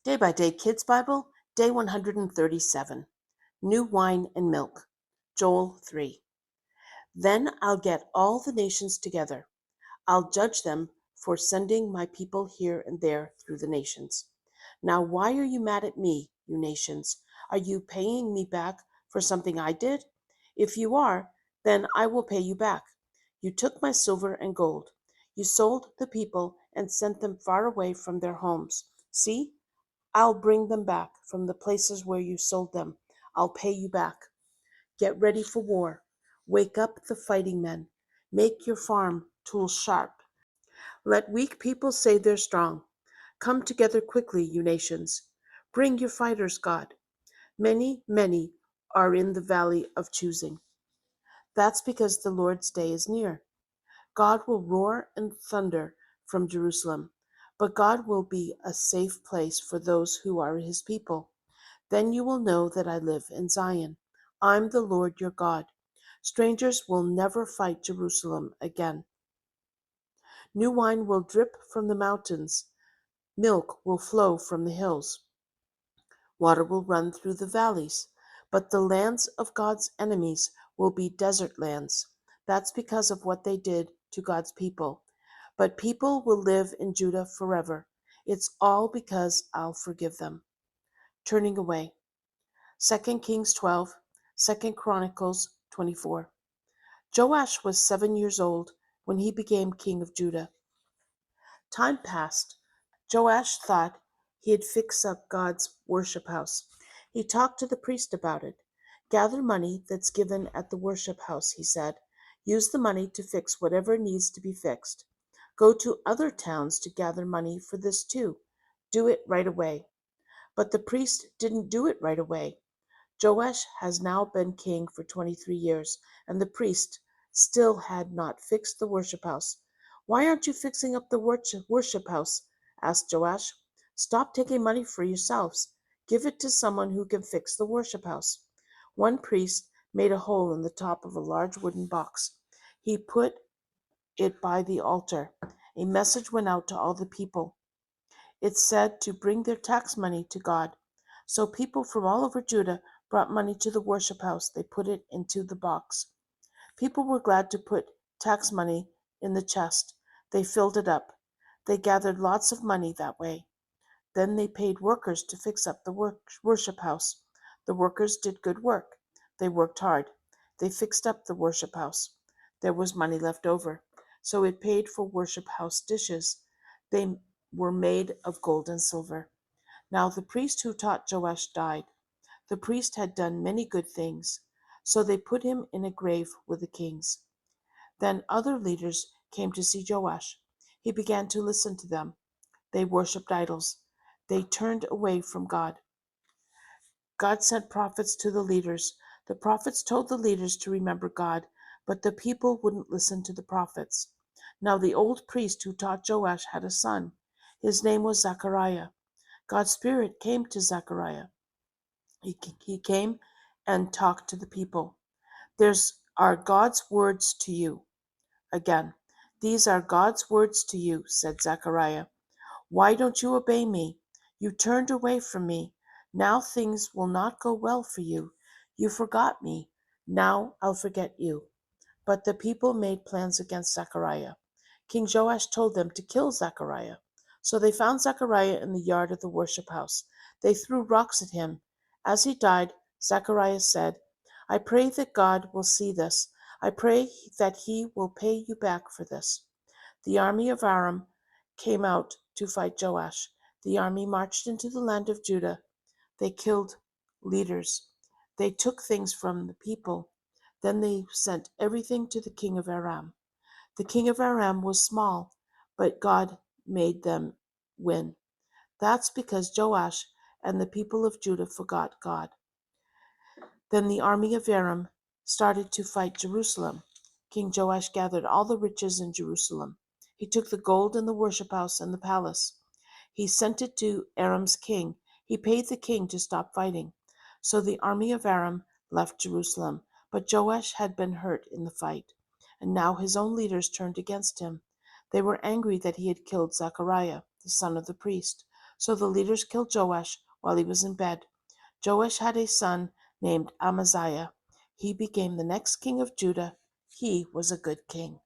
Day by Day Kids Bible, Day 137. New Wine and Milk. Joel 3. Then I'll get all the nations together. I'll judge them for sending my people here and there through the nations. Now, why are you mad at me, you nations? Are you paying me back for something I did? If you are, then I will pay you back. You took my silver and gold. You sold the people and sent them far away from their homes. See, I'll bring them back from the places where you sold them. I'll pay you back. Get ready for war. Wake up the fighting men. Make your farm tools sharp. Let weak people say they're strong. Come together quickly, you nations. Bring your fighters, God. Many, many are in the valley of choosing. That's because the Lord's day is near. God will roar and thunder from Jerusalem, but God will be a safe place for those who are his people. Then you will know that I live in Zion. I'm the Lord your God. Strangers will never fight Jerusalem again. New wine will drip from the mountains. Milk will flow from the hills. Water will run through the valleys. But the lands of God's enemies will be desert lands. That's because of what they did to God's people. But people will live in Judah forever. It's all because I'll forgive them. Turning away. 2 Kings 12, 2 Chronicles 24. Joash was 7 years old when he became king of Judah. Time passed. Joash thought he'd fix up God's worship house. He talked to the priest about it. Gather money that's given at the worship house, he said. Use the money to fix whatever needs to be fixed. Go to other towns to gather money for this too. Do it right away. But the priest didn't do it right away. Joash has now been king for 23 years, and the priest still had not fixed the worship house. Why aren't you fixing up the worship house? Asked Joash. Stop taking money for yourselves. Give it to someone who can fix the worship house. One priest made a hole in the top of a large wooden box. He put it by the altar. A message went out to all the people. It said to bring their tax money to God. So people from all over Judah brought money to the worship house. They put it into the box. People were glad to put tax money in the chest. They filled it up. They gathered lots of money that way. Then they paid workers to fix up the worship house. The workers did good work. They worked hard. They fixed up the worship house. There was money left over, so it paid for worship house dishes. They were made of gold and silver. Now the priest who taught Joash died. The priest had done many good things, so they put him in a grave with the kings. Then other leaders came to see Joash. He began to listen to them. They worshipped idols. They turned away from God. God sent prophets to the leaders. The prophets told the leaders to remember God, but the people wouldn't listen to the prophets. Now the old priest who taught Joash had a son. His name was Zechariah. God's Spirit came to Zechariah. He came and talked to the people. These are God's words to you. Again, these are God's words to you, said Zechariah. Why don't you obey me? You turned away from me. Now things will not go well for you. You forgot me. Now I'll forget you. But the people made plans against Zechariah. King Joash told them to kill Zechariah. So they found Zechariah in the yard of the worship house. They threw rocks at him. As he died, Zechariah said, I pray that God will see this. I pray that he will pay you back for this. The army of Aram came out to fight Joash. The army marched into the land of Judah. They killed leaders. They took things from the people. Then they sent everything to the king of Aram. The king of Aram was small, but God made them win. That's because Joash and the people of Judah forgot God. Then the army of Aram started to fight Jerusalem. King Joash gathered all the riches in Jerusalem. He took the gold in the worship house and the palace. He sent it to Aram's king. He paid the king to stop fighting. So the army of Aram left Jerusalem. But Joash had been hurt in the fight, and now his own leaders turned against him. They were angry that he had killed Zechariah, the son of the priest. So the leaders killed Joash while he was in bed. Joash had a son named Amaziah. He became the next king of Judah. He was a good king.